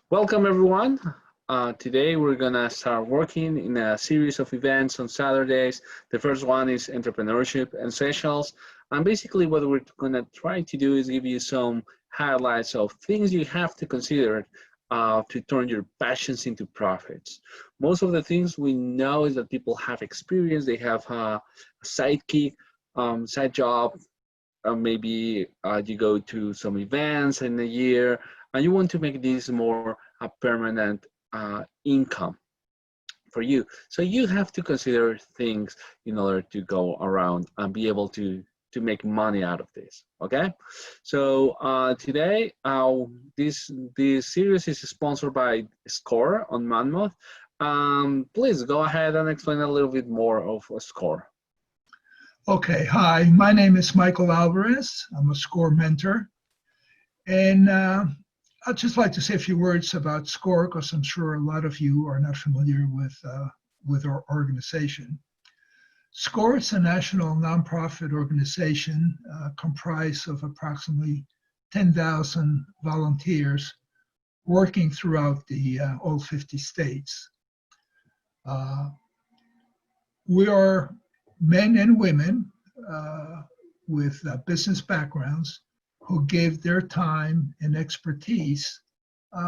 Welcome everyone. Today we're gonna start working in a series of events on Saturdays. The first one is Entrepreneurship and Seychelles. And basically what we're gonna try to do is give you some highlights of things you have to consider to turn your passions into profits. Most of the things we know is that people have experience, they have a sidekick, side job, maybe you go to some events in a year and you want to make this more a permanent income for you. So you have to consider things in order to go around and be able to make money out of this. Okay, so today this series is sponsored by Score on Monmouth. Please go ahead and explain a little bit more of Score. Okay, hi, my name is Michael Alvarez. I'm a SCORE mentor. And I'd just like to say a few words about SCORE because I'm sure a lot of you are not familiar with our organization. SCORE is a national nonprofit organization comprised of approximately 10,000 volunteers working throughout all 50 states. We are men and women with business backgrounds who give their time and expertise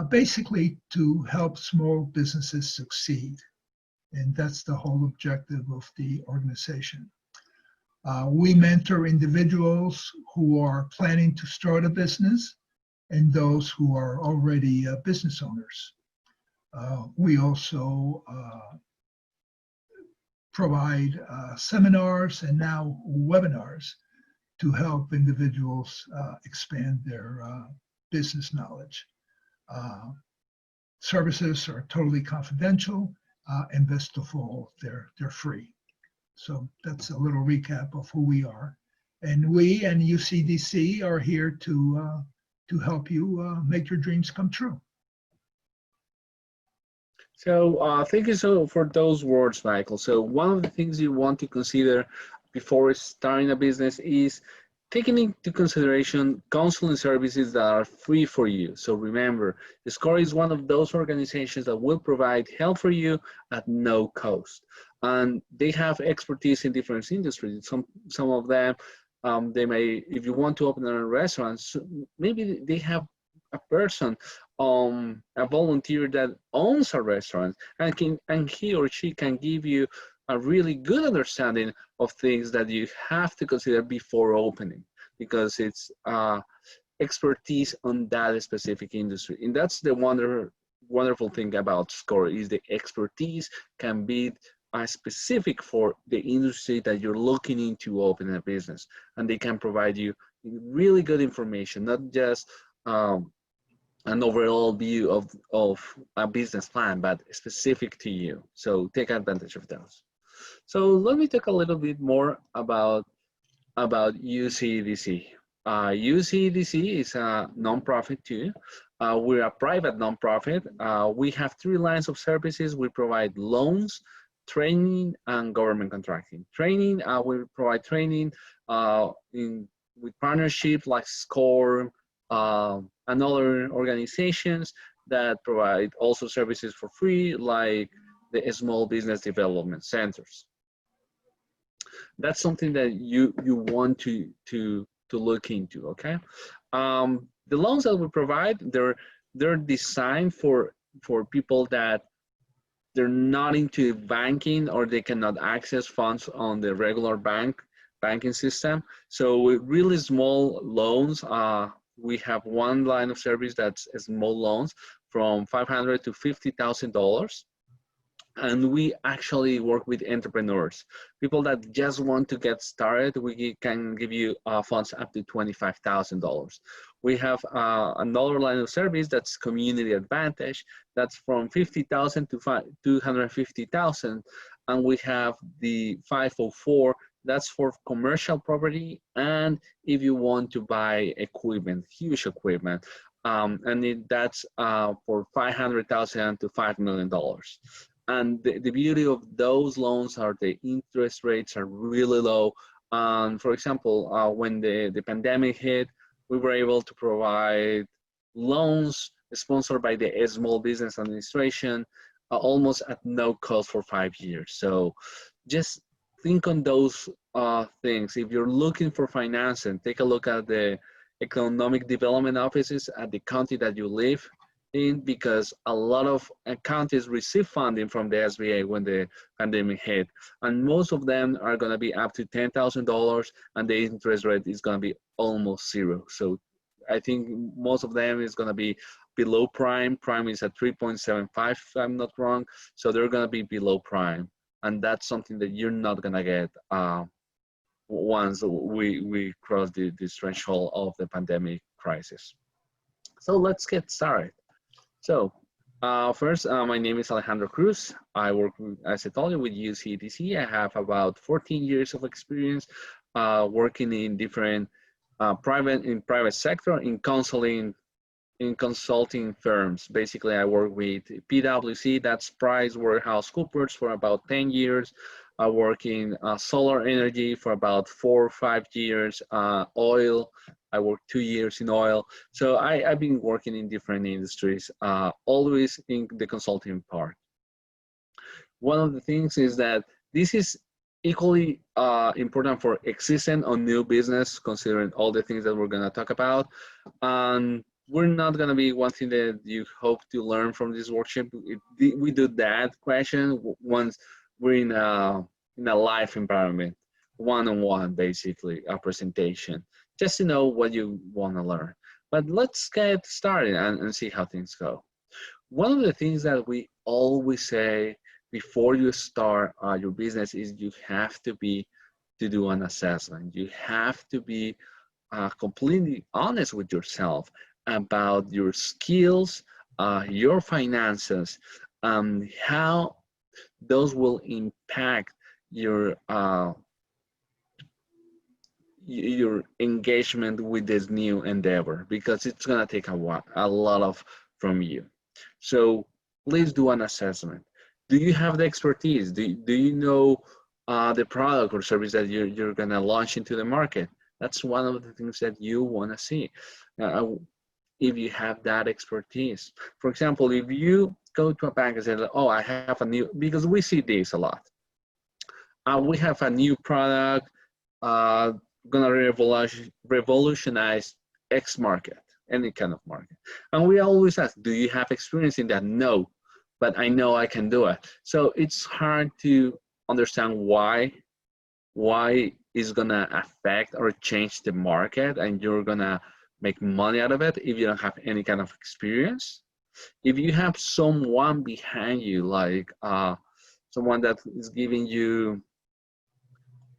basically to help small businesses succeed. And that's the whole objective of the organization. We mentor individuals who are planning to start a business and those who are already business owners. We also provide seminars and now webinars to help individuals expand their business knowledge. Services are totally confidential, and best of all, they're free. So that's a little recap of who we are. And we and UCEDC are here to help you make your dreams come true. So thank you for those words, Michael. So one of the things you want to consider before starting a business is taking into consideration counseling services that are free for you. So remember, SCORE is one of those organizations that will provide help for you at no cost. And they have expertise in different industries. Some of them, they may, if you want to open a restaurant, maybe they have a person, a volunteer that owns a restaurant, and he or she can give you a really good understanding of things that you have to consider before opening, because it's expertise on that specific industry. And that's the wonderful thing about SCORE is the expertise can be specific for the industry that you're looking into opening a business, and they can provide you really good information, not just an overall view of a business plan, but specific to you. So take advantage of those. So let me talk a little bit more about UCEDC. UCEDC is a nonprofit too. We're a private nonprofit. We have 3 lines of services. We provide loans, training, and government contracting. Training, we provide training with partnerships like SCORE, and other organizations that provide also services for free, like the small business development centers. That's something that you want to look into. Okay, the loans that we provide, they're designed for people that they're not into banking or they cannot access funds on the regular banking system. So with really small loans, we have one line of service that's small loans from $500 to $50,000. And we actually work with entrepreneurs, people that just want to get started. We can give you funds up to $25,000. We have another line of service that's community advantage. That's from $50,000 to $250,000. And we have the 504. That's for commercial property, and if you want to buy equipment, huge equipment, that's for $500,000 to $5 million. And the beauty of those loans are the interest rates are really low. For example, when the pandemic hit, we were able to provide loans sponsored by the Small Business Administration, almost at no cost for 5 years. So just think on those things. If you're looking for financing, take a look at the economic development offices at the county that you live in, because a lot of counties receive funding from the SBA when the pandemic hit, and most of them are going to be up to $10,000, and the interest rate is going to be almost zero. So I think most of them is going to be below prime. Prime is at 3.75, if I'm not wrong. So they're going to be below prime, and that's something that you're not going to get once we cross this threshold of the pandemic crisis. So let's get started. So first, my name is Alejandro Cruz. I work, as I told you, with UCEDC. I have about 14 years of experience working in different private sector, in counseling, in consulting firms. Basically, I work with PwC, that's PricewaterhouseCoopers, for about 10 years. I work in solar energy for about 4 or 5 years. Oil, I worked 2 years in oil. So I've been working in different industries, always in the consulting part. One of the things is that this is equally important for existing or new business, considering all the things that we're going to talk about. And we're not going to be one thing that you hope to learn from this workshop. We do that question once we're in a live environment, one-on-one, basically, a presentation, just to know what you want to learn. But let's get started and see how things go. One of the things that we always say before you start your business is you have to do an assessment. You have to be completely honest with yourself about your skills, your finances, how those will impact your engagement with this new endeavor, because it's gonna take a lot from you. So please do an assessment. Do you have the expertise? Do you know the product or service that you're gonna launch into the market? That's one of the things that you wanna see. If you have that expertise. For example, if you go to a bank and say, oh, I have a new, because we see this a lot. We have a new product, gonna revolutionize X market, any kind of market. And we always ask, do you have experience in that? No, but I know I can do it. So it's hard to understand why it's gonna affect or change the market and you're gonna make money out of it if you don't have any kind of experience. If you have someone behind you, like someone that is giving you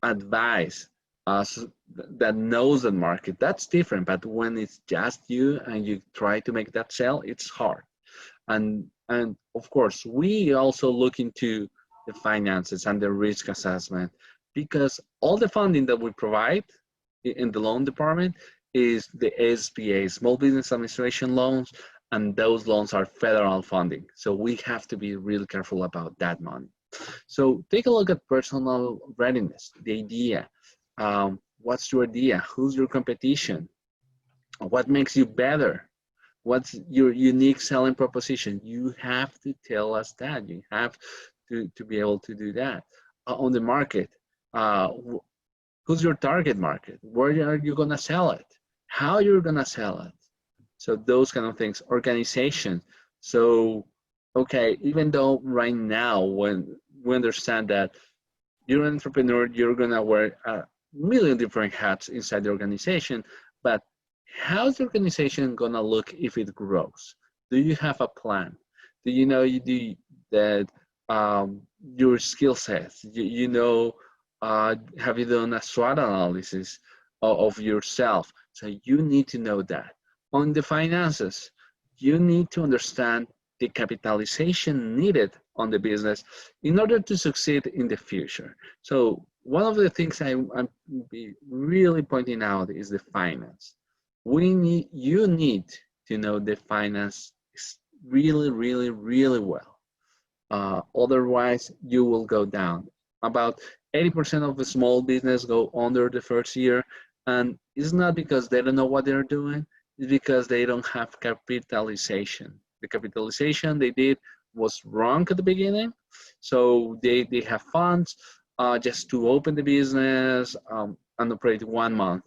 advice, that knows the market, that's different. But when it's just you and you try to make that sell, it's hard. And of course, we also look into the finances and the risk assessment, because all the funding that we provide in the loan department is the SBA, Small Business Administration loans, and those loans are federal funding. So we have to be really careful about that money. So take a look at personal readiness, the idea. What's your idea? Who's your competition? What makes you better? What's your unique selling proposition? You have to tell us that. You have to be able to do that. On the market, who's your target market? Where are you gonna sell it? How you're gonna sell it? So those kind of things. Organization. So, okay, even though right now, when we understand that you're an entrepreneur, you're gonna wear a million different hats inside the organization, but how's the organization gonna look if it grows? Do you have a plan? Do you know that your skill sets? You know, have you done a SWOT analysis of yourself? So you need to know that. On the finances, you need to understand the capitalization needed on the business in order to succeed in the future. So one of the things I'm really pointing out is the finance. You need to know the finance really, really, really well. Otherwise, you will go down. About 80% of the small business go under the first year, and it's not because they don't know what they're doing. is because they don't have capitalization. The capitalization they did was wrong at the beginning. So they have funds just to open the business and operate 1 month.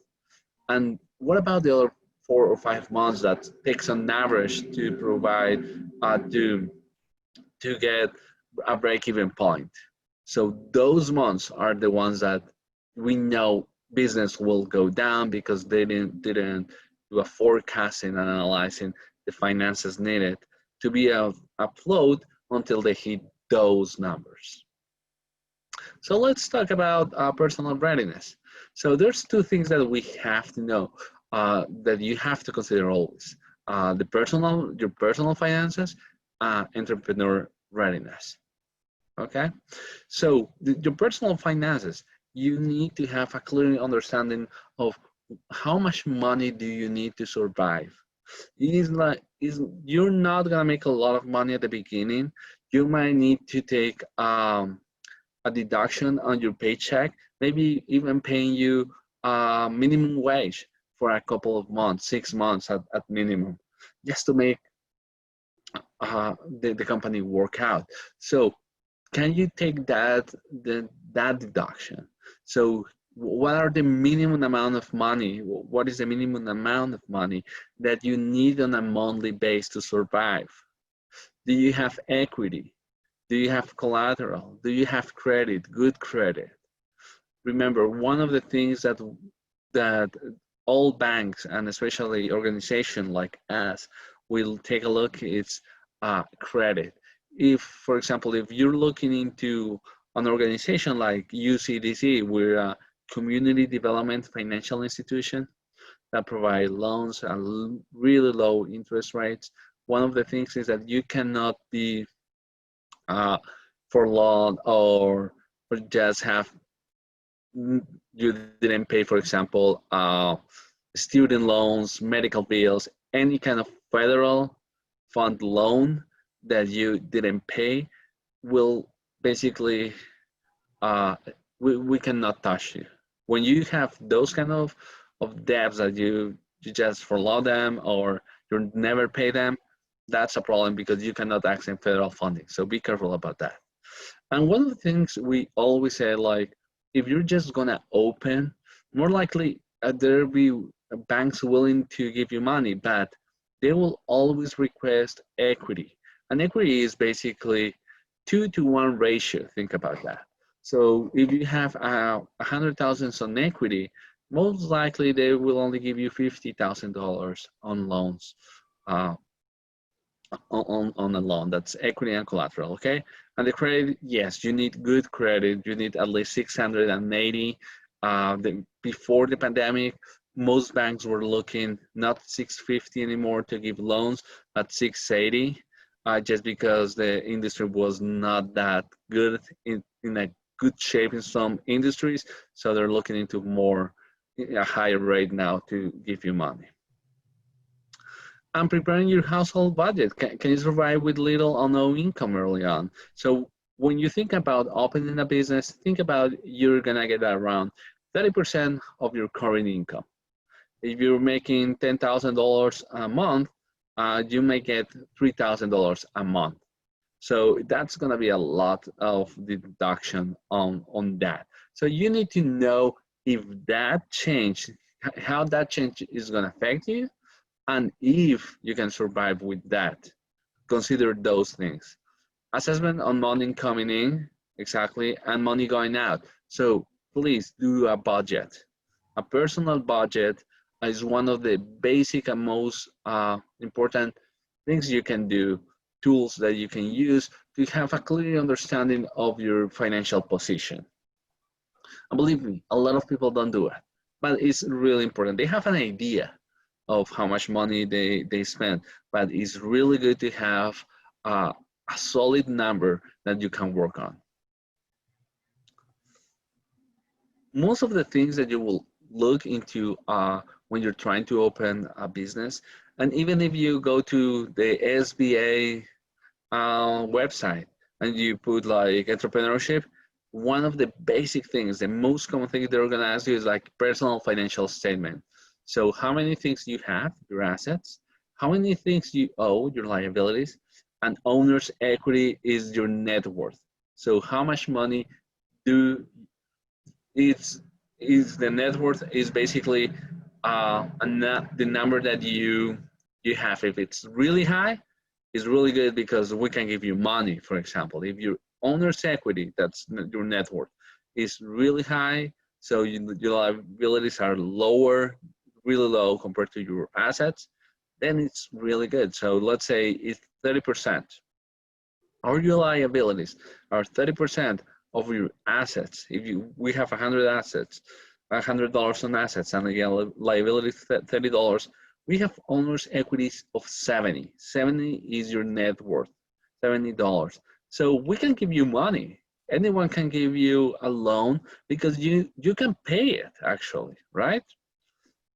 And what about the other 4 or 5 months that takes on average to provide to get a break-even point? So those months are the ones that we know business will go down because they didn't do a forecasting and analyzing the finances needed to be afloat until they hit those numbers. So let's talk about personal readiness. So there's two things that we have to know that you have to consider always: your personal finances, entrepreneur readiness. Okay, so your personal finances, you need to have a clear understanding of how much money do you need to survive. You're not gonna make a lot of money at the beginning. You might need to take a deduction on your paycheck, maybe even paying you minimum wage for a couple of months, 6 months at minimum, just to make the company work out. So can you take that deduction? So what are the minimum amount of money? What is the minimum amount of money that you need on a monthly base to survive? Do you have equity? Do you have collateral? Do you have credit, good credit? Remember, one of the things that all banks and especially organizations like us will take a look is credit. If, for example, if you're looking into an organization like UCEDC, we're a community development financial institution that provide loans at really low interest rates. One of the things is that you cannot be forlorn or just have, you didn't pay, for example, student loans, medical bills, any kind of federal fund loan that you didn't pay will basically, we cannot touch you. When you have those kind of debts that you just forlorn them or you never pay them, that's a problem because you cannot access federal funding. So be careful about that. And one of the things we always say, like, if you're just gonna open, more likely there will be banks willing to give you money, but they will always request equity. And equity is basically 2-to-1 ratio. Think about that. So if you have 100,000 on equity, most likely they will only give you $50,000 on loans. On a loan, that's equity and collateral, okay? And the credit, yes, you need good credit. You need at least 680. Before the pandemic, most banks were looking not 650 anymore to give loans, but 680, just because the industry was not that good in a good shape in some industries. So they're looking into a higher rate now to give you money. And preparing your household budget. Can you survive with little or no income early on? So when you think about opening a business, think about you're gonna get around 30% of your current income. If you're making $10,000 a month, you may get $3,000 a month. So that's gonna be a lot of deduction on that. So you need to know if that change, how that change is gonna affect you, and if you can survive with that. Consider those things. Assessment on money coming in, exactly, and money going out. So please do a budget. A personal budget is one of the basic and most important things you can do, tools that you can use to have a clear understanding of your financial position. And believe me, a lot of people don't do it, but it's really important. They have an idea of how much money they spend, but it's really good to have a solid number that you can work on. Most of the things that you will look into when you're trying to open a business, and even if you go to the SBA website and you put like entrepreneurship, one of the basic things, the most common thing they're gonna ask you is like personal financial statement. So how many things you have, your assets, how many things you owe, your liabilities, and owner's equity is your net worth. So how much money do it's is the net worth is basically the number that you have. If it's really high, it's really good because we can give you money. For example, if your owner's equity, that's your net worth, is really high, so your liabilities are lower, really low compared to your assets, then it's really good. So let's say it's 30%. Or your liabilities are 30% of your assets. If we have 100 assets, $100 on assets, and again liability $30, we have owners' equities of 70. 70 is your net worth, $70. So we can give you money. Anyone can give you a loan because you can pay it actually, right?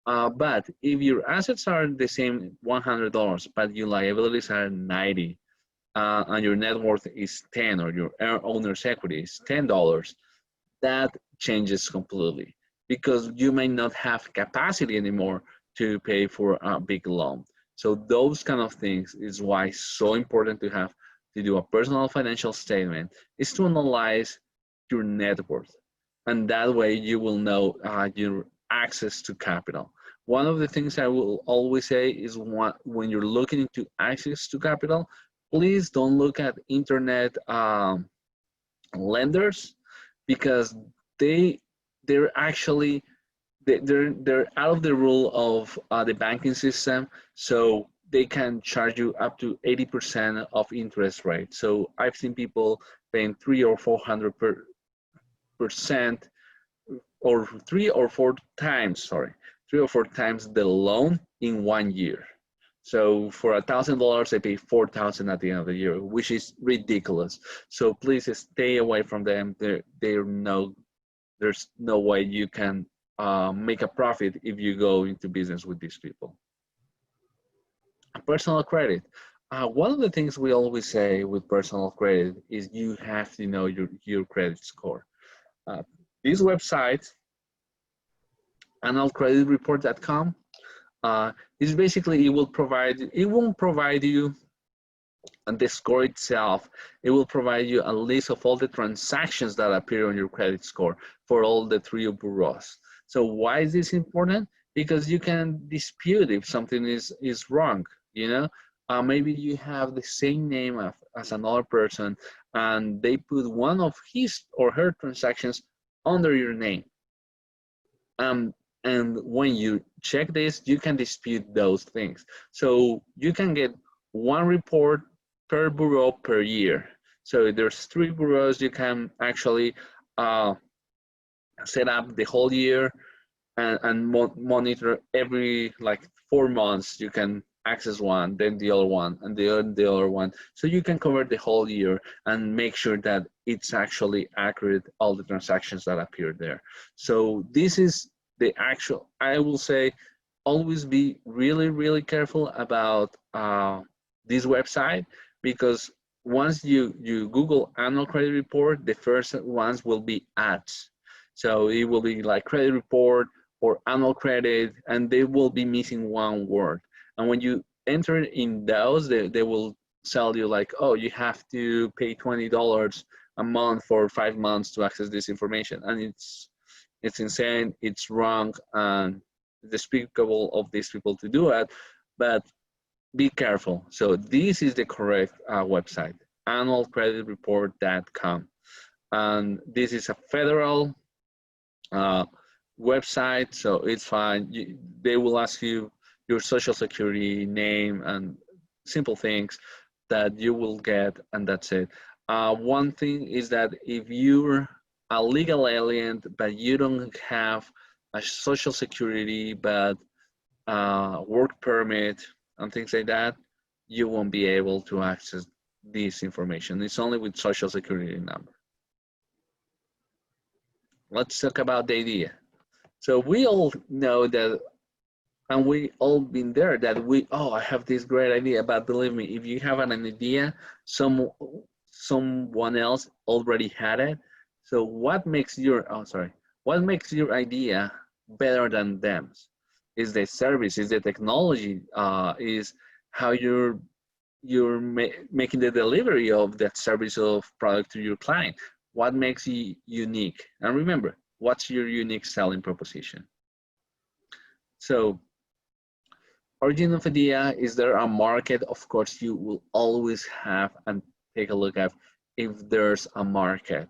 But if your assets are the same $100, but your liabilities are 90, and your net worth is 10, or your owner's equity is $10, that changes completely because you may not have capacity anymore to pay for a big loan. So those kind of things is why it's so important to do a personal financial statement, is to analyze your net worth. And that way you will know your access to capital. One of the things I will always say is when you're looking into access to capital, please don't look at internet lenders because they're actually they're out of the rule of the banking system, so they can charge you up to 80% of interest rate. So I've seen people paying 300 or 400% or 3 or 4 times the loan in 1 year. So for $1,000, they pay $4,000 at the end of the year, which is ridiculous. So please stay away from them. There's no way you can make a profit if you go into business with these people. Personal credit. One of the things we always say with personal credit is you have to know your credit score. This website, annualcreditreport.com, is basically it won't provide you and the score itself. It will provide you a list of all the transactions that appear on your credit score for all the 3 bureaus. So why is this important? Because you can dispute if something is wrong, you know? Maybe you have the same name as another person and they put one of his or her transactions under your name. And when you check this, you can dispute those things. So you can get one report per bureau per year. So if there's 3 bureaus, you can actually set up the whole year and monitor every 4 months. You can access one, then the other one, and the other one. So you can cover the whole year and make sure that it's actually accurate, all the transactions that appear there. So this is the actual, I will say, always be really, really careful about this website, because once you Google annual credit report, the first ones will be ads. So it will be like credit report or annual credit, and they will be missing one word. And when you enter in those, they will sell you like, oh, you have to pay $20 a month for 5 months to access this information. And it's insane, it's wrong, and despicable of these people to do it, but be careful. So this is the correct website, annualcreditreport.com. And this is a federal website, so it's fine. They will ask you your social security, name, and simple things that you will get, and that's it. One thing is that if you're a legal alien, but you don't have a social security, but work permit and things like that, you won't be able to access this information. It's only with social security number. Let's talk about the idea. So we all know that, and we all been there, that I have this great idea, but believe me, if you have an idea, someone else already had it. So what makes your idea better than them? Is the service, is the technology, is how making the delivery of that service of product to your client. What makes you unique? And remember, what's your unique selling proposition? So, origin of idea, is there a market? Of course, you will always have and take a look at if there's a market.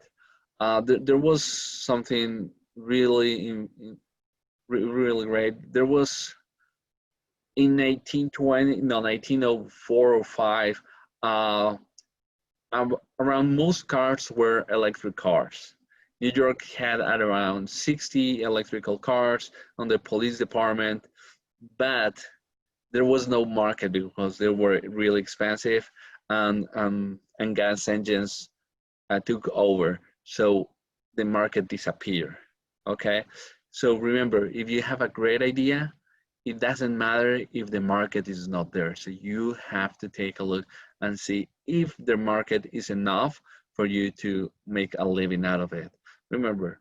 There was something really, really great. There was in 1904 or 5, around most cars were electric cars. New York had at around 60 electrical cars on the police department, but there was no market because they were really expensive, and gas engines took over. So the market disappeared. Okay, so remember, if you have a great idea, it doesn't matter if the market is not there. So you have to take a look and see if the market is enough for you to make a living out of it. Remember,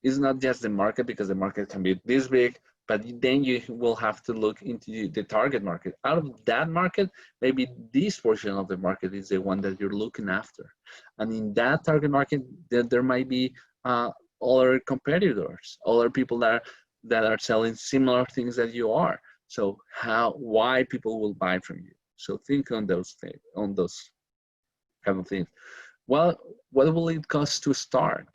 it's not just the market, because the market can be this big, but then you will have to look into the target market. Out of that market, maybe this portion of the market is the one that you're looking after. And in that target market, there might be other competitors, other people that are selling similar things that you are. So why people will buy from you. So think on those things, on those kind of things. Well, what will it cost to start?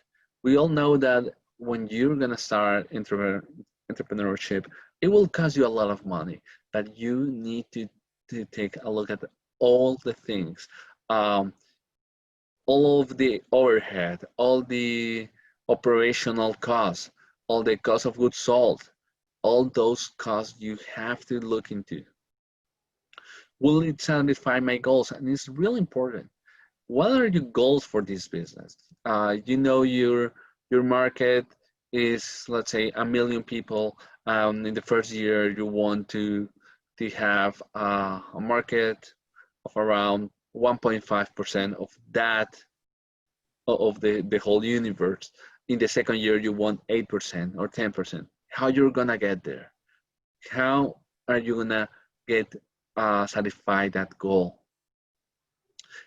We all know that when you're gonna start entrepreneurship, it will cost you a lot of money, but you need to take a look at all the things, all of the overhead, all the operational costs, all the cost of goods sold, all those costs you have to look into. Will it satisfy my goals? And it's really important. What are your goals for this business? You know your market is, let's say, 1 million people. In the first year, you want to have a market of around 1.5% of that, of the whole universe. In the second year, you want 8% or 10%. How you're gonna get there? How are you gonna get satisfy that goal?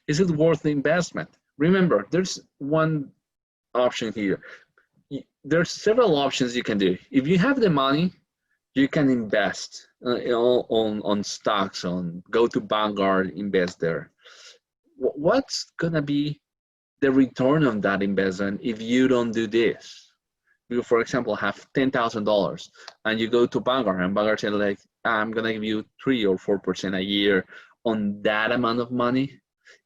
Is it worth the investment? Remember, there's one option here. There's several options you can do. If you have the money, you can invest on stocks, go to Vanguard, invest there. What's gonna be the return on that investment if you don't do this? You, for example, have $10,000 and you go to Vanguard, and Vanguard said, like, I'm gonna give you 3 or 4% a year on that amount of money.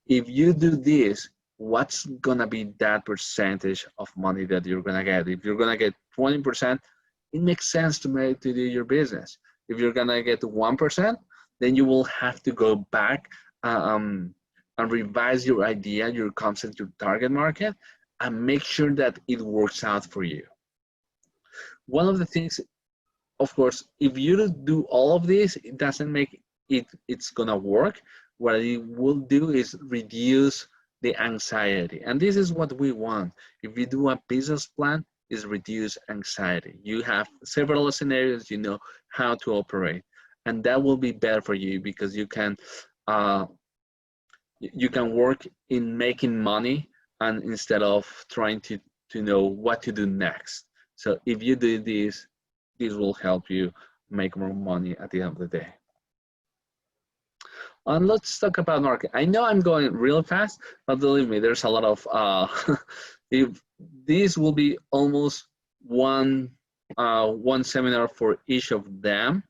If you do this, what's gonna be that percentage of money that you're gonna get? If you're gonna get 20%, it makes sense to do your business. If you're gonna get 1%, then you will have to go back and revise your idea, your concept, your target market, and make sure that it works out for you. One of the things, of course, if you do all of this, it doesn't make it's gonna work. What it will do is reduce the anxiety. And this is what we want. If you do a business plan, is reduce anxiety. You have several scenarios, you know how to operate. And that will be better for you, because you can work in making money, and instead of trying to know what to do next. So if you do this, this will help you make more money at the end of the day. And let's talk about market. I know I'm going real fast, but believe me, there's a lot of, this will be almost one seminar for each of them.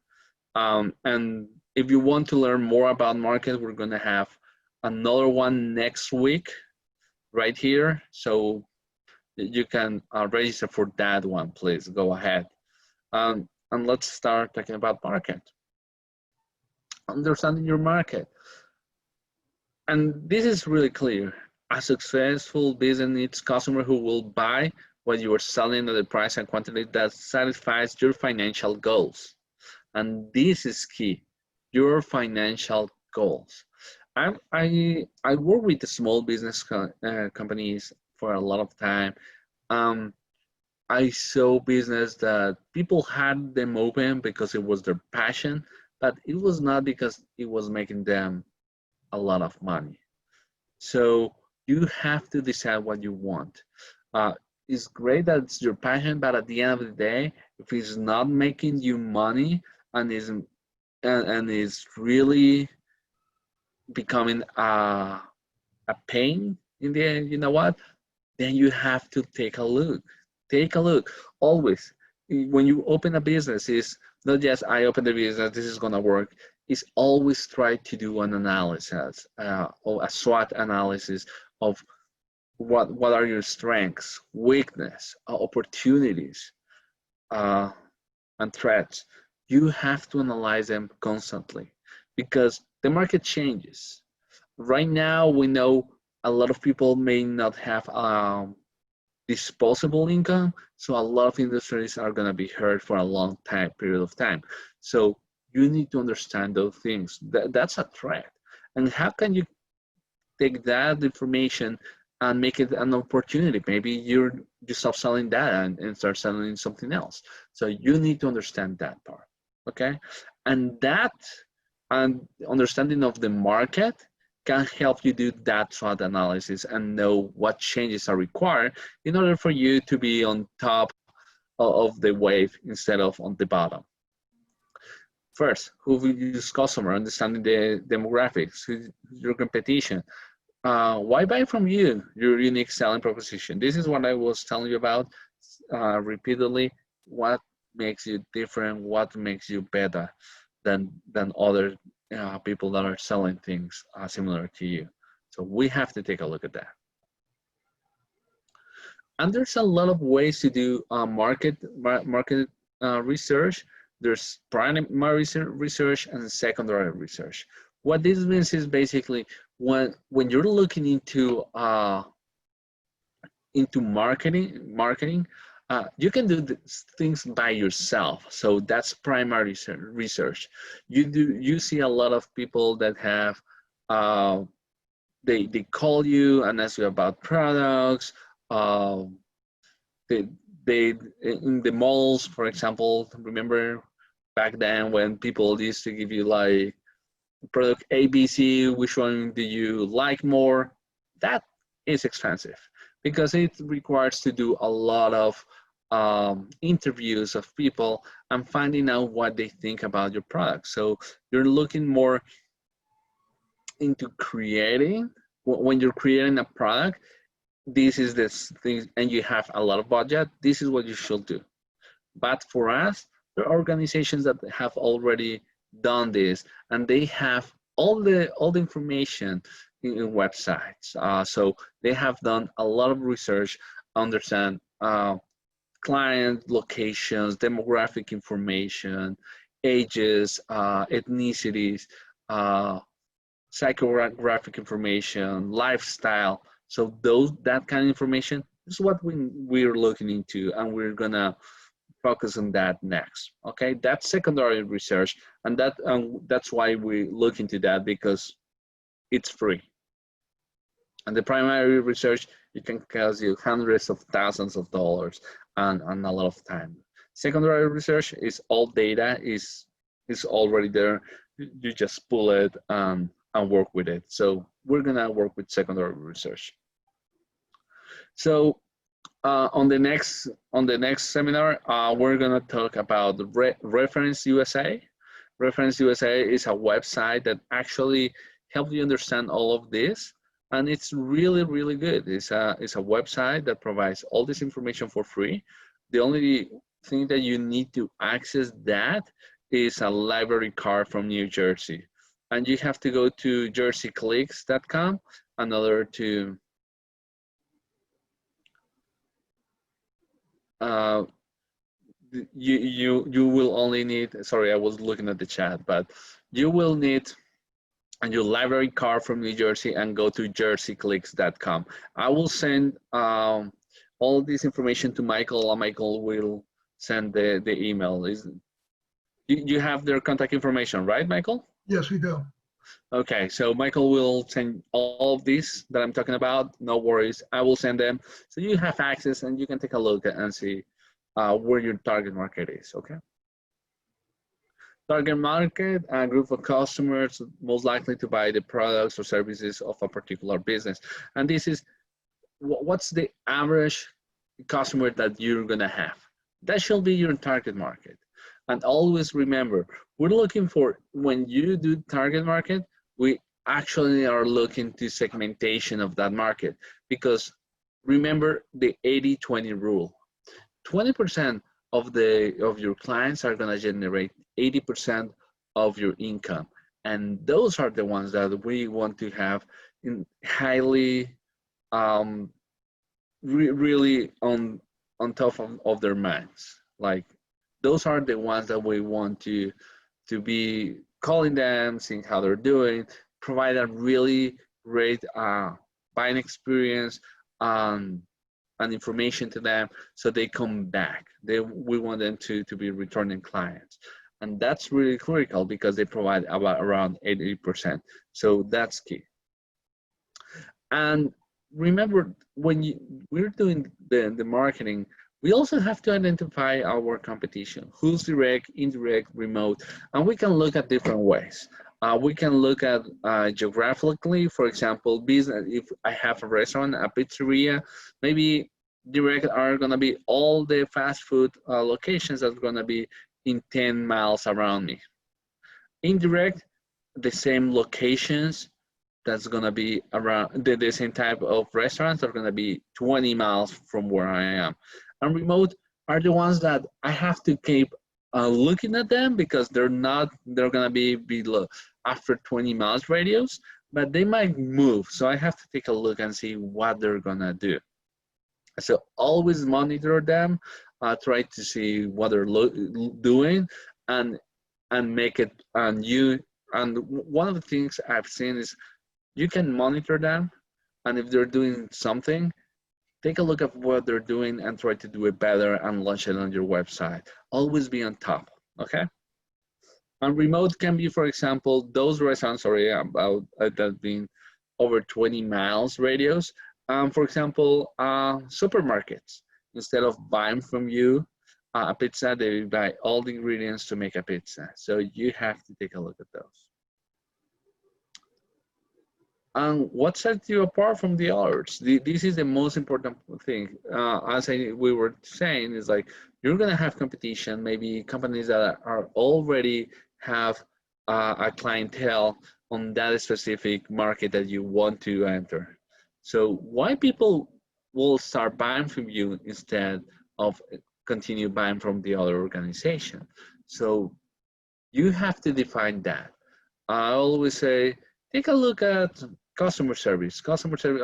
And if you want to learn more about market, we're gonna have another one next week right here. So you can register for that one, please go ahead. And let's start talking about market. Understanding your market. And this is really clear. A successful business needs customers who will buy what you are selling at the price and quantity that satisfies your financial goals. And this is key, your financial goals. I work with the small business companies for a lot of time. I saw business that people had them open because it was their passion, but it was not because it was making them a lot of money. So you have to decide what you want. Uh, it's great that it's your passion, but at the end of the day, if it's not making you money and is really becoming a pain in the end, you know what? Then you have to take a look. Take a look. Always, when you open a business, is not just I open the business, this is gonna work. Is always try to do an analysis or a SWOT analysis of what are your strengths, weakness, opportunities, uh, and threats. You have to analyze them constantly because the market changes. Right now, we know a lot of people may not have disposable income, so a lot of industries are going to be hurt for a long time period of time. So you need to understand those things. That's a threat. And how can you take that information and make it an opportunity? Maybe you stop selling that and start selling something else. So you need to understand that part, okay? And that and understanding of the market can help you do that SWOT analysis and know what changes are required in order for you to be on top of the wave instead of on the bottom. First, who will use customer, understanding the demographics, who's your competition. Why buy from you? Your unique selling proposition. This is what I was telling you about repeatedly. What makes you different? What makes you better than other people that are selling things similar to you? So we have to take a look at that. And there's a lot of ways to do market research. There's primary research and secondary research. What this means is basically when you're looking into marketing, you can do things by yourself. So that's primary research. You see a lot of people that have they call you and ask you about products. They in the malls, for example. Remember back then when people used to give you like product ABC, which one do you like more? That is expensive because it requires to do a lot of interviews of people and finding out what they think about your product. So you're looking more into creating. When you're creating a product, this is the thing, and you have a lot of budget, this is what you should do. But for us, there are organizations that have already done this, and they have all the information in websites. So they have done a lot of research, understand client locations, demographic information, ages, ethnicities, psychographic information, lifestyle. So that kind of information is what we're looking into, and we're gonna focus on that next. Okay, that's secondary research, and that's why we look into that, because it's free. And the primary research, it can cost you hundreds of thousands of dollars and a lot of time. Secondary research is all data is already there. You just pull it and work with it. So we're gonna work with secondary research. So on the next seminar, we're gonna talk about the Reference USA. Reference USA is a website that actually helps you understand all of this, and it's really, really good. It's a website that provides all this information for free. The only thing that you need to access that is a library card from New Jersey, and you have to go to jerseyclicks.com in order to you will only need, sorry, I was looking at the chat, but you will need your library card from New Jersey and go to jerseyclicks.com. I will send all this information to Michael, and Michael will send the email. You have their contact information, right, Michael? Yes, we do. Okay, so Michael will send all of these that I'm talking about. No worries, I will send them. So you have access and you can take a look and see where your target market is, okay? Target market, a group of customers most likely to buy the products or services of a particular business. And this is, what's the average customer that you're gonna have? That should be your target market. And always remember, we're looking for, when you do target market, we actually are looking to segmentation of that market, because remember the 80-20 rule. 20% of your clients are gonna generate 80% of your income. And those are the ones that we want to have in highly, really on top of their minds. Like, those are the ones that we want to be calling them, seeing how they're doing, provide a really great buying experience and information to them, so they come back. We want them to be returning clients. And that's really critical because they provide about around 80%. So that's key. And remember, when we're doing the marketing, we also have to identify our competition, who's direct, indirect, remote, and we can look at different ways. We can look at geographically, for example, business. If I have a restaurant, a pizzeria, maybe direct are gonna be all the fast food locations that are gonna be in 10 miles around me. Indirect, the same locations that's gonna be around, the same type of restaurants are gonna be 20 miles from where I am. And remote are the ones that I have to keep looking at them, because they're gonna be below after 20 miles radius, but they might move. So I have to take a look and see what they're gonna do. So always monitor them, try to see what they're doing, and make it. And one of the things I've seen is you can monitor them, and if they're doing something, take a look at what they're doing and try to do it better and launch it on your website. Always be on top, okay? And remote can be, for example, those restaurants are about that being over 20 miles radius. For example, supermarkets, instead of buying from you a pizza, they buy all the ingredients to make a pizza. So you have to take a look at those. And what sets you apart from the others? This is the most important thing. As we were saying, is like, you're gonna have competition, maybe companies that are already have a clientele on that specific market that you want to enter. So why people will start buying from you instead of continue buying from the other organization? So you have to define that. I always say, take a look at customer service. Customer service,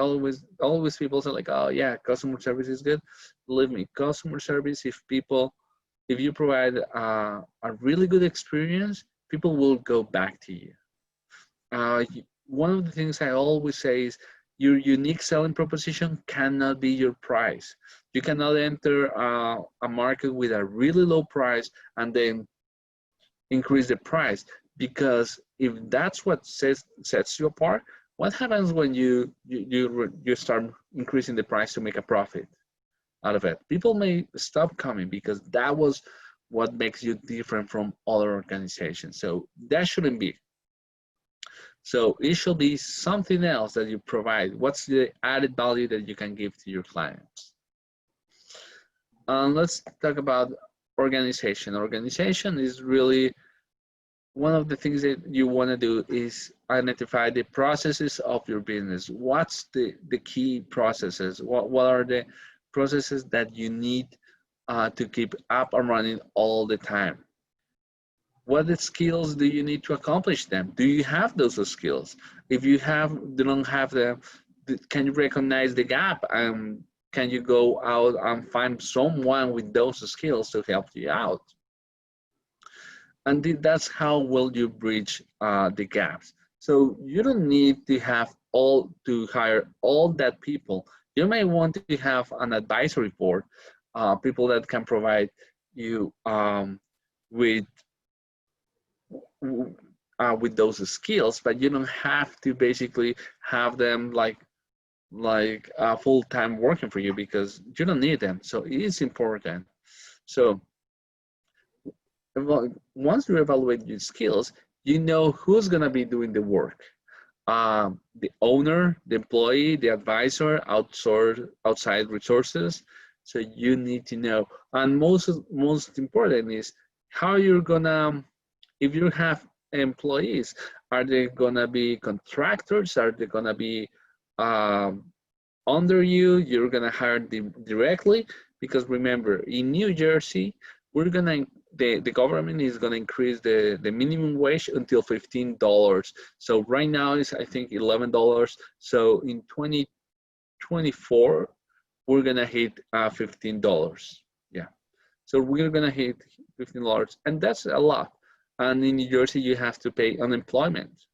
always people say like, oh yeah, customer service is good. Believe me, customer service, if you provide a really good experience, people will go back to you. One of the things I always say is, your unique selling proposition cannot be your price. You cannot enter a market with a really low price and then increase the price, because if that's what sets you apart, what happens when you start increasing the price to make a profit out of it? People may stop coming, because that was what makes you different from other organizations. So that shouldn't be. So it should be something else that you provide. What's the added value that you can give to your clients? Let's talk about organization. Organization is really one of the things that you want to do is identify the processes of your business. What's the key processes? What are the processes that you need to keep up and running all the time? What skills do you need to accomplish them? Do you have those skills? If you don't have them, can you recognize the gap? Can you go out and find someone with those skills to help you out? And that's how will you bridge the gaps. So you don't need to hire all that people. You may want to have an advisory board, people that can provide you with those skills, but you don't have to basically have them like full-time working for you, because you don't need them. So it is important. So once you evaluate your skills, you know who's gonna be doing the work. The owner, the employee, the advisor, outside resources. So you need to know. And most important is how you're gonna, if you have employees, are they gonna be contractors? Are they gonna be under you? You're gonna hire them directly? Because remember, in New Jersey, we're gonna the government is going to increase the minimum wage until $15. So right now it's I think $11. So in 2024 we're going to hit $15. Yeah. So we're going to hit $15, and that's a lot. And in New Jersey you have to pay unemployment.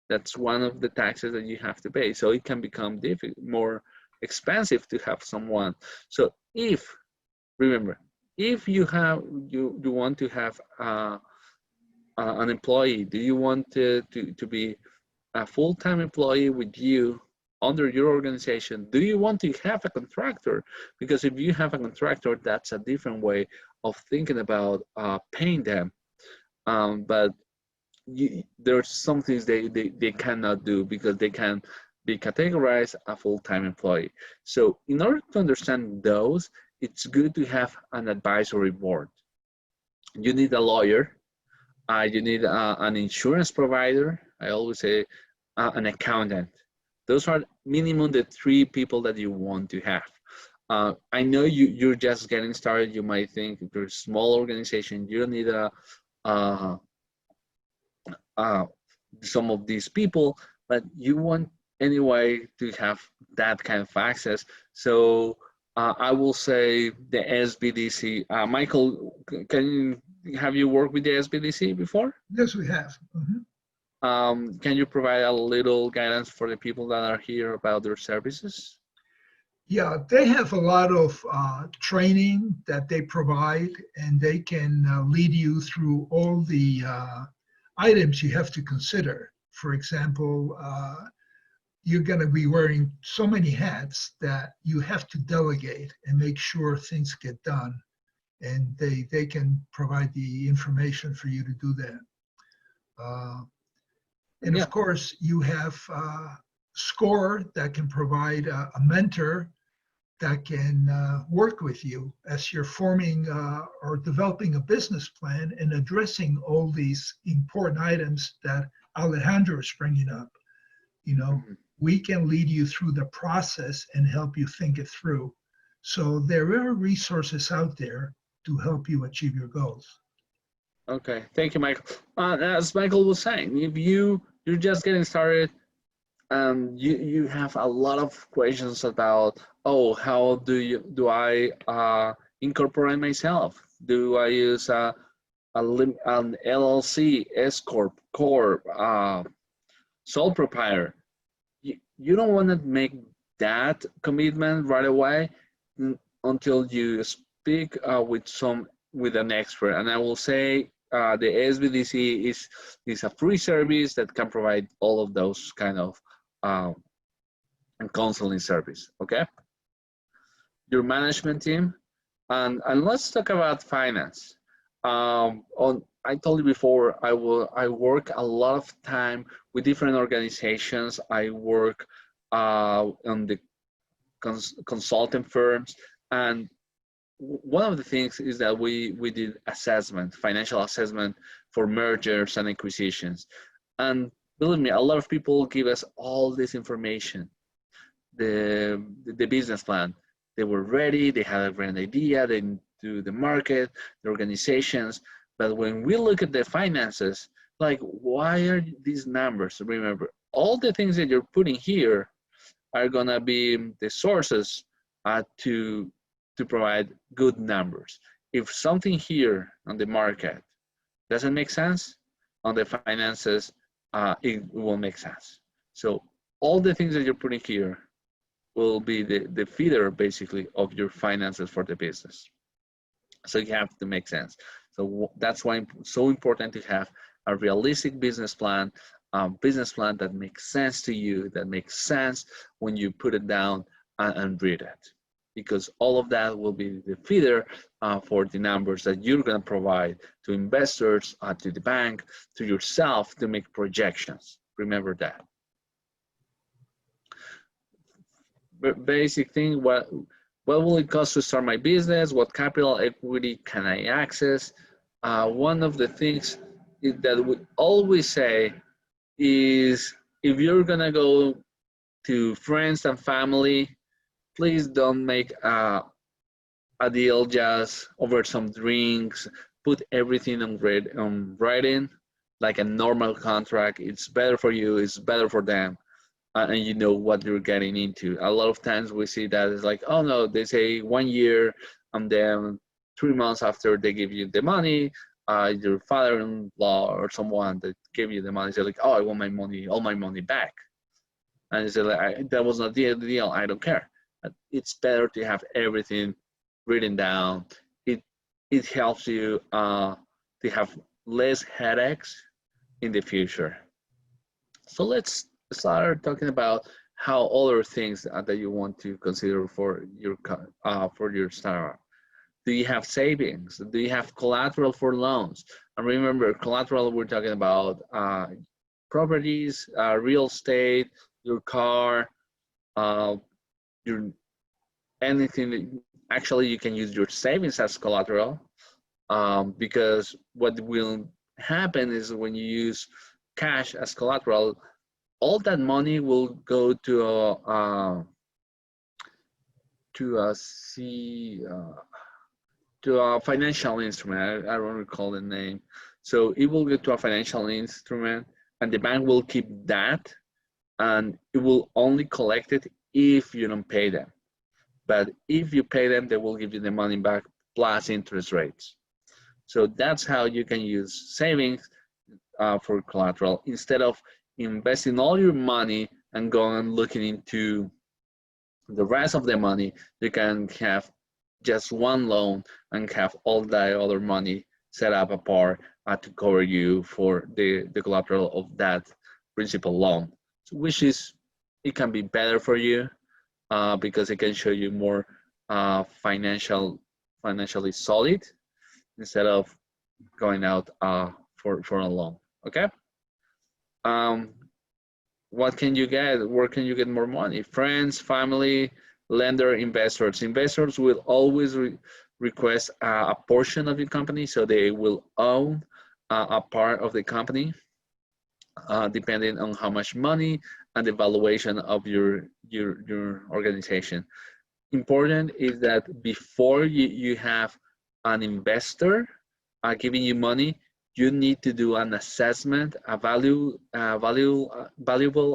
That's one of the taxes that you have to pay. So it can become more expensive to have someone. So if remember, if you want to have an employee, do you want to be a full-time employee with you under your organization? Do you want to have a contractor? Because if you have a contractor, that's a different way of thinking about paying them. But there's some things they cannot do because they can be categorized a full-time employee. So in order to understand those, it's good to have an advisory board. You need a lawyer, you need an insurance provider, I always say an accountant. Those are minimum the 3 people that you want to have. I know you're just getting started. You might think if you're a small organization, you don't need some of these people, but you want anyway to have that kind of access. So I will say the SBDC. Michael, have you worked with the SBDC before? Yes, we have. Can you provide a little guidance for the people that are here about their services? Yeah, they have a lot of training that they provide, and they can lead you through all the items you have to consider. For example, you're going to be wearing so many hats that you have to delegate and make sure things get done. And they can provide the information for you to do that. And Yeah. of course, you have SCORE that can provide a mentor that can work with you as you're forming or developing a business plan and addressing all these important items that Alejandro is bringing up. You know, we can lead you through the process and help you think it through. So there are resources out there to help you achieve your goals. Okay, thank you, Michael. As Michael was saying, if you're just getting started, you have a lot of questions about, oh, how do I incorporate myself? Do I use an LLC, S corp, corp, sole proprietor? You don't want to make that commitment right away until you speak with an expert. And I will say the SBDC is a free service that can provide all of those kind of counseling service. Okay, your management team, and let's talk about finance. I told you before, I work a lot of time with different organizations. I work on the consulting firms, and one of the things is that we did assessment, financial assessment for mergers and acquisitions. And believe me, a lot of people give us all this information, the business plan. They were ready, they had a grand idea, they do the market, the organizations. But when we look at the finances, like, why are these numbers? Remember, all the things that you're putting here are gonna be the sources to provide good numbers. If something here on the market doesn't make sense, on the finances, it will make sense. So all the things that you're putting here will be the feeder, basically, of your finances for the business. So you have to make sense. So that's why it's so important to have a realistic business plan that makes sense to you, that makes sense when you put it down and read it. because all of that will be the feeder for the numbers that you're going to provide to investors, to the bank, to yourself to make projections. Remember that. Basic thing, what will it cost to start my business? What capital equity can I access? One of the things that we always say is, if you're gonna go to friends and family, please don't make a deal just over some drinks. Put everything on writing, like a normal contract. It's better for you, it's better for them. And you know what you're getting into. A lot of times we see that it's like, oh no, they say 1 year, and then 3 months after they give you the money, your father-in-law or someone that gave you the money say like, oh, I want my money, all my money back. And you say like, that was not the deal, I don't care. It's better to have everything written down. It helps you to have less headaches in the future. So let's start talking about how other things that you want to consider for your startup. Do you have savings? Do you have collateral for loans? And remember, collateral, we're talking about properties, real estate, your car, your anything. Actually, you can use your savings as collateral, because what will happen is when you use cash as collateral, all that money will go to a financial instrument. I don't recall the name. So it will go to a financial instrument, and the bank will keep that, and it will only collect it if you don't pay them. But if you pay them, they will give you the money back plus interest rates. So that's how you can use savings for collateral, instead of investing all your money and going looking into the rest of the money. You can have just one loan and have all that other money set up apart to cover you for the collateral of that principal loan, which is, it can be better for you because it can show you more financially solid instead of going out for a loan. Okay. What can you get? Where can you get more money? Friends, family, lender, investors. Investors will always request a portion of your company, so they will own a part of the company, depending on how much money and the valuation of your organization. Important is that before you have an investor giving you money, you need to do an assessment, a valuable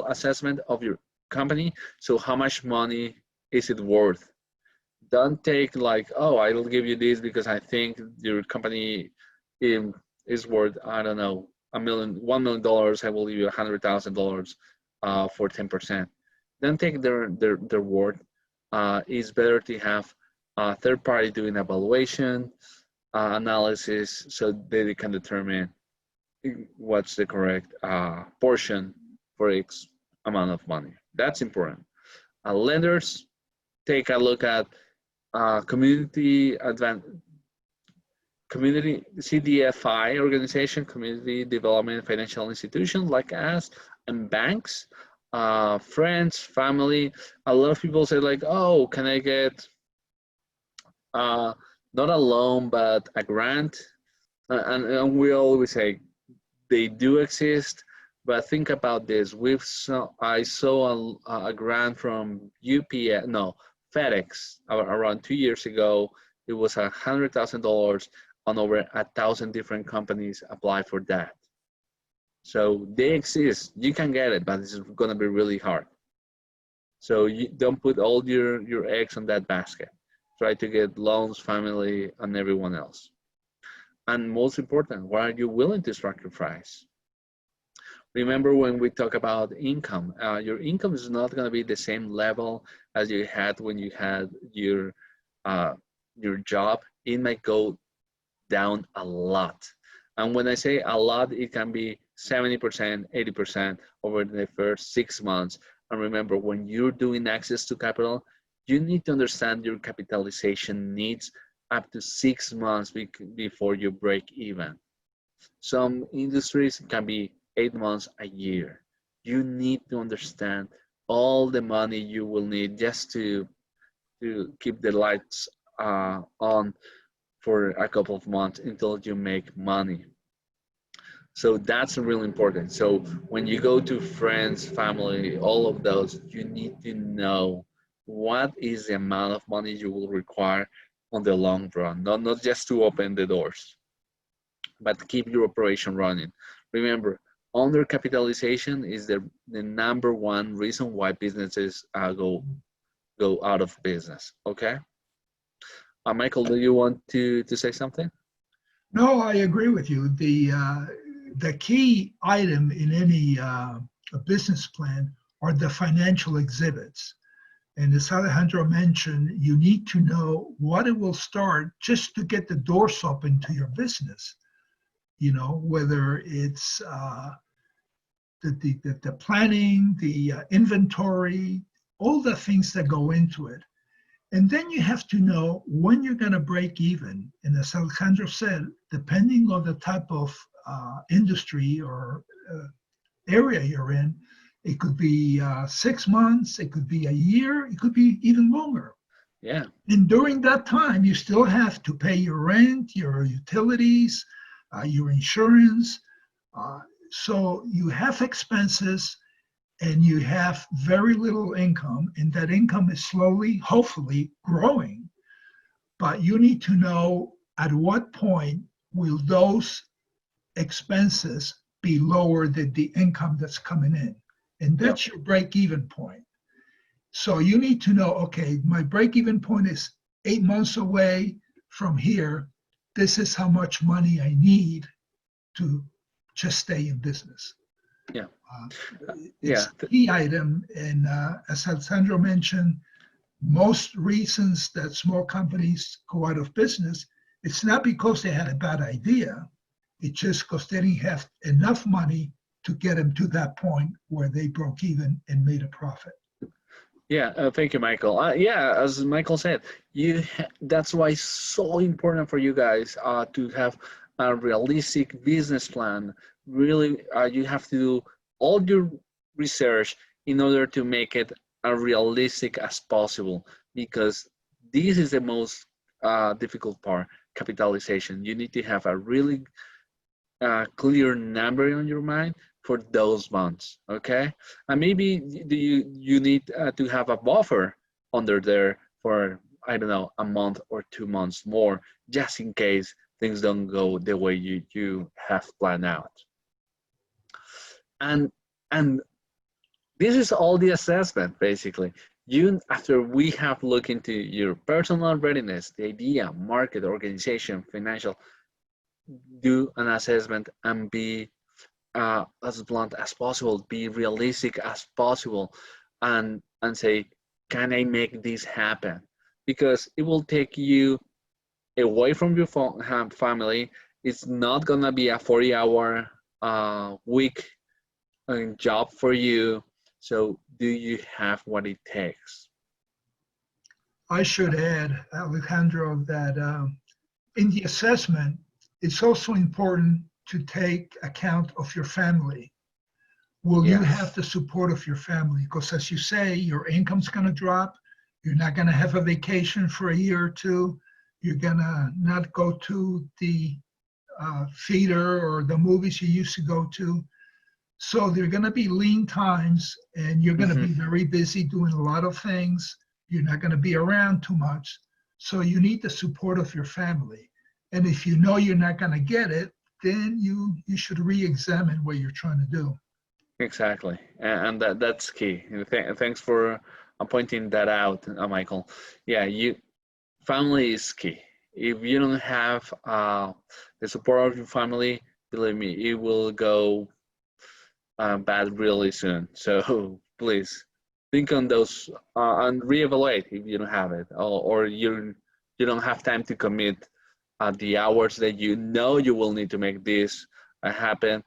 assessment of your company. So how much money is it worth? Don't take like, oh, I will give you this because I think your company is worth, I don't know, $1 million. I will give you $100,000 for 10%. Don't take their word. It's better to have a third party doing evaluation, analysis, so they can determine what's the correct portion for X amount of money. That's important. Lenders, take a look at community CDFI organization, community development financial institution like us, and banks, friends, family. A lot of people say like, oh, can I get not a loan, but a grant? And we always say they do exist, but think about this. I saw a grant from FedEx around 2 years ago. It was $100,000, and over 1,000 different companies apply for that. So they exist. You can get it, but it's going to be really hard. So you don't put all your eggs on that basket. Try to get loans, family, and everyone else. And most important, what are you willing to sacrifice? Remember when we talk about income, your income is not going to be the same level as you had when you had your job. It might go down a lot. And when I say a lot, it can be 70%, 80% over the first 6 months. And remember, when you're doing access to capital, you need to understand your capitalization needs up to 6 months before you break even. Some industries can be 8 months, a year. You need to understand all the money you will need just to keep the lights on for a couple of months until you make money. So that's really important. So when you go to friends, family, all of those, you need to know what is the amount of money you will require on the long run, not just to open the doors, but keep your operation running. Remember, undercapitalization is the number one reason why businesses go out of business. Okay, Michael, do you want to say something? No, I agree with you. The key item in any business plan are the financial exhibits. And as Alejandro mentioned, you need to know what it will start just to get the doors open to your business. You know, whether it's the planning, the inventory, all the things that go into it. And then you have to know when you're going to break even. And as Alejandro said, depending on the type of industry or area you're in, it could be 6 months, it could be a year, it could be even longer. Yeah. And during that time, you still have to pay your rent, your utilities, your insurance. So you have expenses and you have very little income, and that income is slowly, hopefully, growing. But you need to know at what point will those expenses be lower than the income that's coming in. And that's your break-even point. So you need to know, okay, my break-even point is 8 months away from here. This is how much money I need to just stay in business. Yeah. It's a key item. And as Alessandro mentioned, most reasons that small companies go out of business, it's not because they had a bad idea. It's just because they didn't have enough money to get them to that point where they broke even and made a profit. Yeah, thank you, Michael. Yeah, as Michael said, that's why it's so important for you guys to have a realistic business plan. Really, you have to do all your research in order to make it as realistic as possible, because this is the most difficult part, capitalization. You need to have a really clear number on your mind for those months, okay? And maybe you need to have a buffer under there for, I don't know, a month or 2 months more, just in case things don't go the way you have planned out. And this is all the assessment, basically. After we have looked into your personal readiness, the idea, market, organization, financial, do an assessment and be as blunt as possible, be realistic as possible, and say, can I make this happen? Because it will take you away from your family. It's not gonna be a 40-hour week job for you. So do you have what it takes? I should add, Alejandro, that in the assessment, it's also important to take account of your family. Will you have the support of your family? Because as you say, your income's going to drop. You're not going to have a vacation for a year or two. You're going to not go to the theater or the movies you used to go to. So there are going to be lean times, and you're going to be very busy doing a lot of things. You're not going to be around too much. So you need the support of your family. And if you know you're not going to get it, then you should re-examine what you're trying to do. Exactly, and that's key. Thanks for pointing that out, Michael. Yeah, family is key. If you don't have the support of your family, believe me, it will go bad really soon. So please think on those and reevaluate if you don't have it, or you don't have time to commit the hours that you know you will need to make this happen.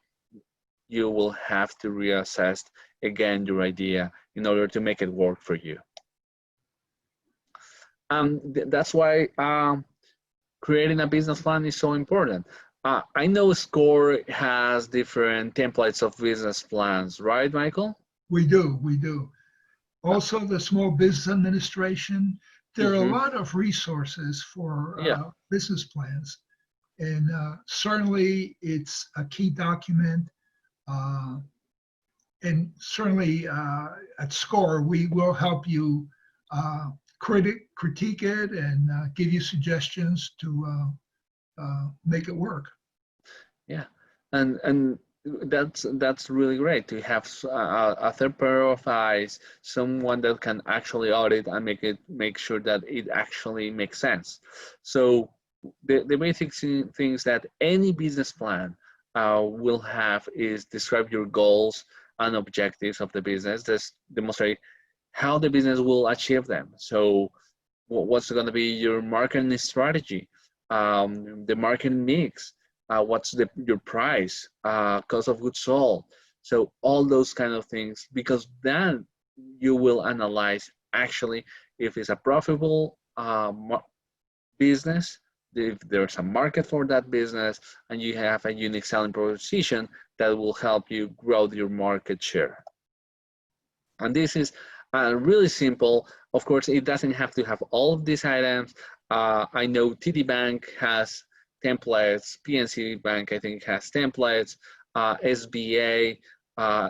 You will have to reassess again your idea in order to make it work for you. That's why creating a business plan is so important. I know SCORE has different templates of business plans, right, Michael? We do, we do. Also, the Small Business Administration, there are a Mm-hmm. lot of resources for Yeah, business plans. And certainly it's a key document. Uh, and certainly at SCORE, we will help you critique it and give you suggestions to make it work. yeah, and that's really great to have a third pair of eyes, someone that can actually audit and make sure that it actually makes sense. So the basic things that any business plan will have is describe your goals and objectives of the business. Just demonstrate how the business will achieve them. So what's going to be your marketing strategy, the marketing mix, what's your price, cost of goods sold. So all those kind of things, because then you will analyze actually if it's a profitable business, if there's a market for that business, and you have a unique selling proposition that will help you grow your market share. And this is really simple. Of course, it doesn't have to have all of these items. I know TD Bank has templates, PNC Bank, I think, has templates, SBA,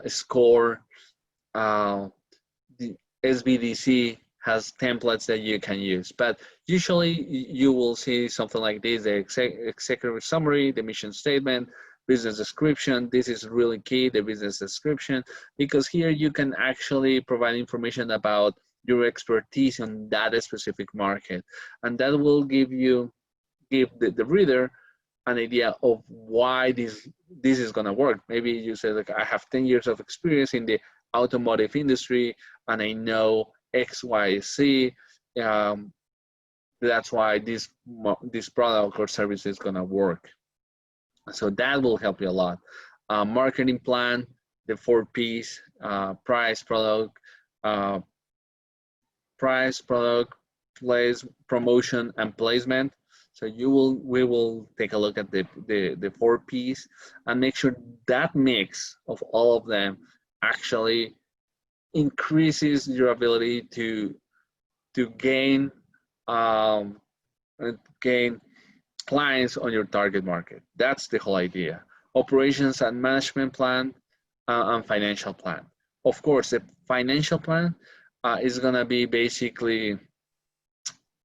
SCORE, the SBDC has templates that you can use. But usually you will see something like this, the executive summary, the mission statement, business description. This is really key, the business description, because here you can actually provide information about your expertise on that specific market. And that will give the reader an idea of why this is gonna work. Maybe you say, like, I have 10 years of experience in the automotive industry and I know X, Y, Z. That's why this product or service is gonna work. So that will help you a lot. Marketing plan, the 4 Ps, price, product, place, promotion, and placement. So we will take a look at the 4 Ps and make sure that mix of all of them actually increases your ability to gain gain clients on your target market. That's the whole idea. Operations and management plan and financial plan. Of course, the financial plan is gonna be basically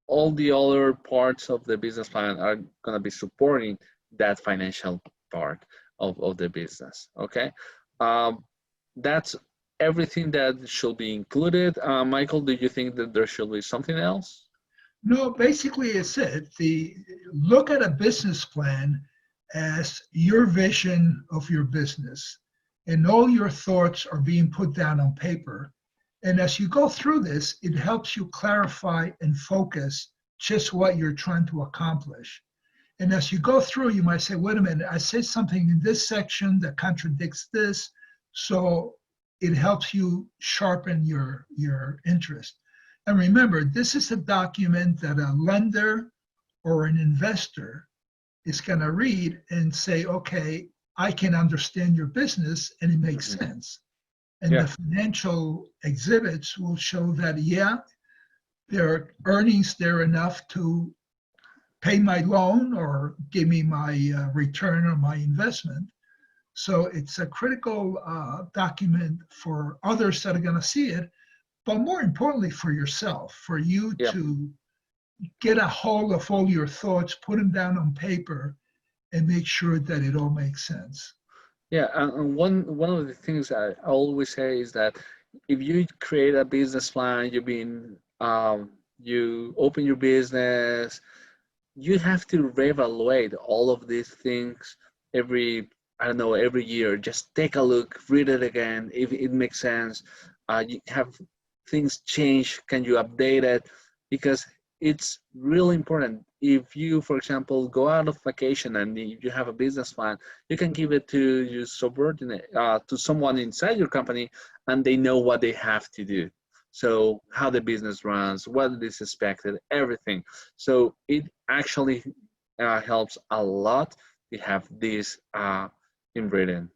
all the other parts of the business plan are gonna be supporting that financial part of the business, okay? That's everything that should be included. Michael, do you think that there should be something else? No, basically it's it. Look at a business plan as your vision of your business, and all your thoughts are being put down on paper. And as you go through this, it helps you clarify and focus just what you're trying to accomplish. And as you go through, you might say, wait a minute, I said something in this section that contradicts this. So it helps you sharpen your interest. And remember, this is a document that a lender or an investor is going to read and say, okay, I can understand your business and it makes sense. And the financial exhibits will show that, yeah, there are earnings there enough to pay my loan or give me my return on my investment. So it's a critical document for others that are going to see it, but more importantly for yourself, for you to get a hold of all your thoughts, put them down on paper, and make sure that it all makes sense. Yeah, and one of the things I always say is that if you create a business plan, you open your business, you have to reevaluate all of these things every year. Just take a look, read it again, if it makes sense. You have things change, can you update it? Because it's really important. If you, for example, go out of vacation and you have a business plan, you can give it to your subordinate, to someone inside your company, and they know what they have to do. So how the business runs, what is expected, everything. So it actually helps a lot to have this in written.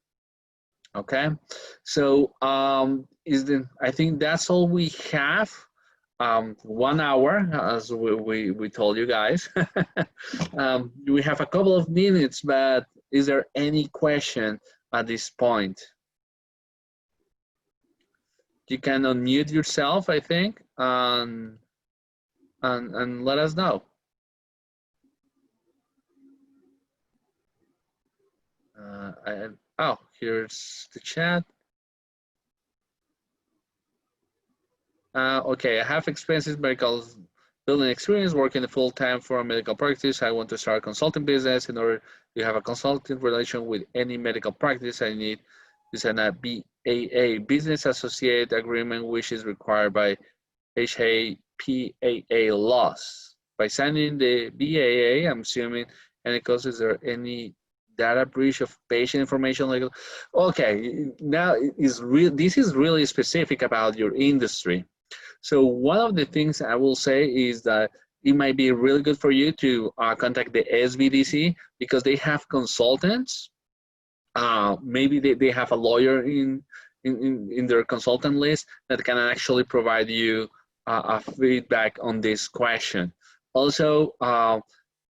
Okay, so I think that's all we have. 1 hour, as we told you guys. We have a couple of minutes, but is there any question at this point? You can unmute yourself, I think, and let us know. Oh, here's the chat. Okay, I have expensive medical building experience working full-time for a medical practice. I want to start a consulting business. In order to have a consulting relation with any medical practice, I need to sign a BAA, Business Associate Agreement, which is required by HAPAA laws. By signing the BAA, I'm assuming any cost, is there any data breach of patient information? Like, okay, now this is really specific about your industry. So one of the things I will say is that it might be really good for you to contact the SWOT because they have consultants. Maybe they have a lawyer in their consultant list that can actually provide you a feedback on this question. Also, I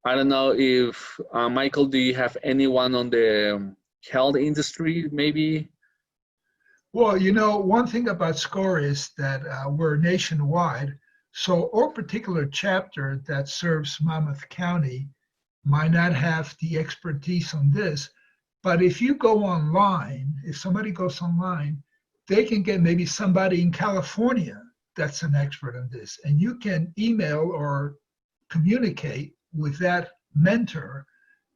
don't know if, Michael, do you have anyone on the health industry maybe? Well, you know, one thing about SCORE is that we're nationwide. So our particular chapter that serves Monmouth County might not have the expertise on this. But if you go online, if somebody goes online, they can get maybe somebody in California that's an expert on this. And you can email or communicate with that mentor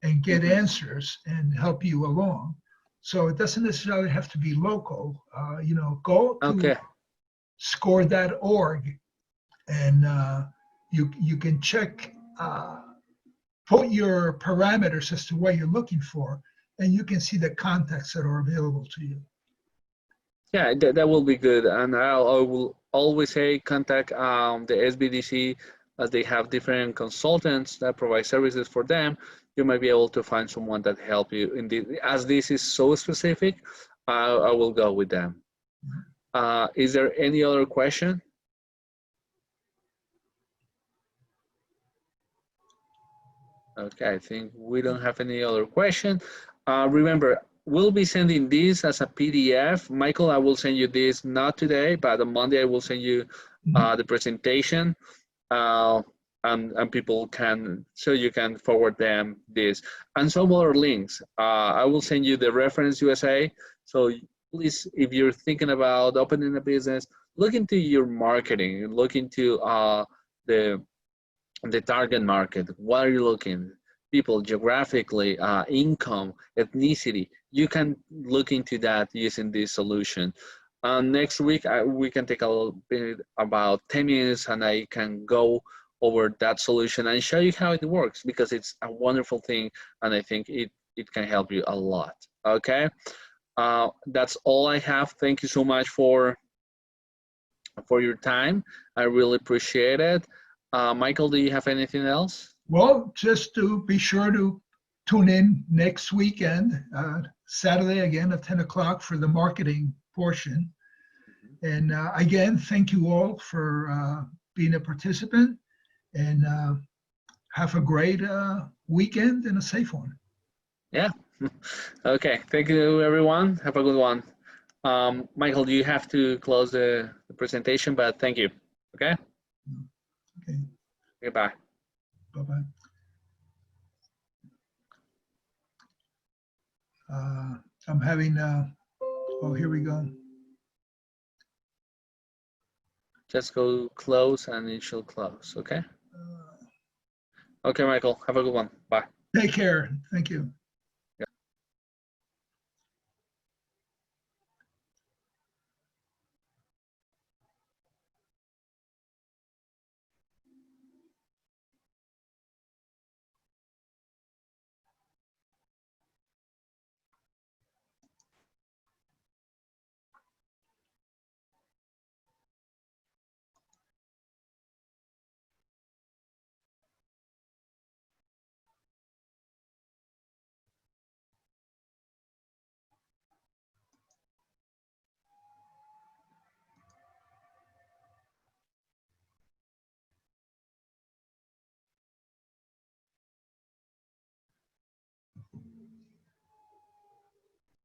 and get answers and help you along. So it doesn't necessarily have to be local. You know, go to score.org and you can check, put your parameters as to what you're looking for, and you can see the contacts that are available to you. Yeah, that will be good. And I will always say contact the SBDC, as they have different consultants that provide services for them. You might be able to find someone that help you in this. As this is so specific, I will go with them. Is there any other question? Okay, I think we don't have any other question. Remember, we'll be sending this as a PDF. Michael, I will send you this not today, but on Monday I will send you the presentation. And people can, so you can forward them this and some other links. I will send you the reference USA. So please, if you're thinking about opening a business, look into your marketing, look into the target market. What are you looking? People, geographically, income, ethnicity. You can look into that using this solution. Next week, we can take a little bit about 10 minutes and I can go over that solution and show you how it works because it's a wonderful thing and I think it can help you a lot. Okay, that's all I have. Thank you so much for your time. I really appreciate it. Michael, do you have anything else? Well, just to be sure to tune in next weekend, Saturday again at 10 o'clock for the marketing portion. And again, thank you all for being a participant and have a great weekend and a safe one. Yeah. Okay. Thank you, everyone. Have a good one. Michael, you have to close the presentation, but thank you. Okay? Okay. Goodbye. Bye-bye. I'm having, oh, here we go. Just go close and it should close, okay? Okay, Michael, have a good one. Bye. Take care. Thank you.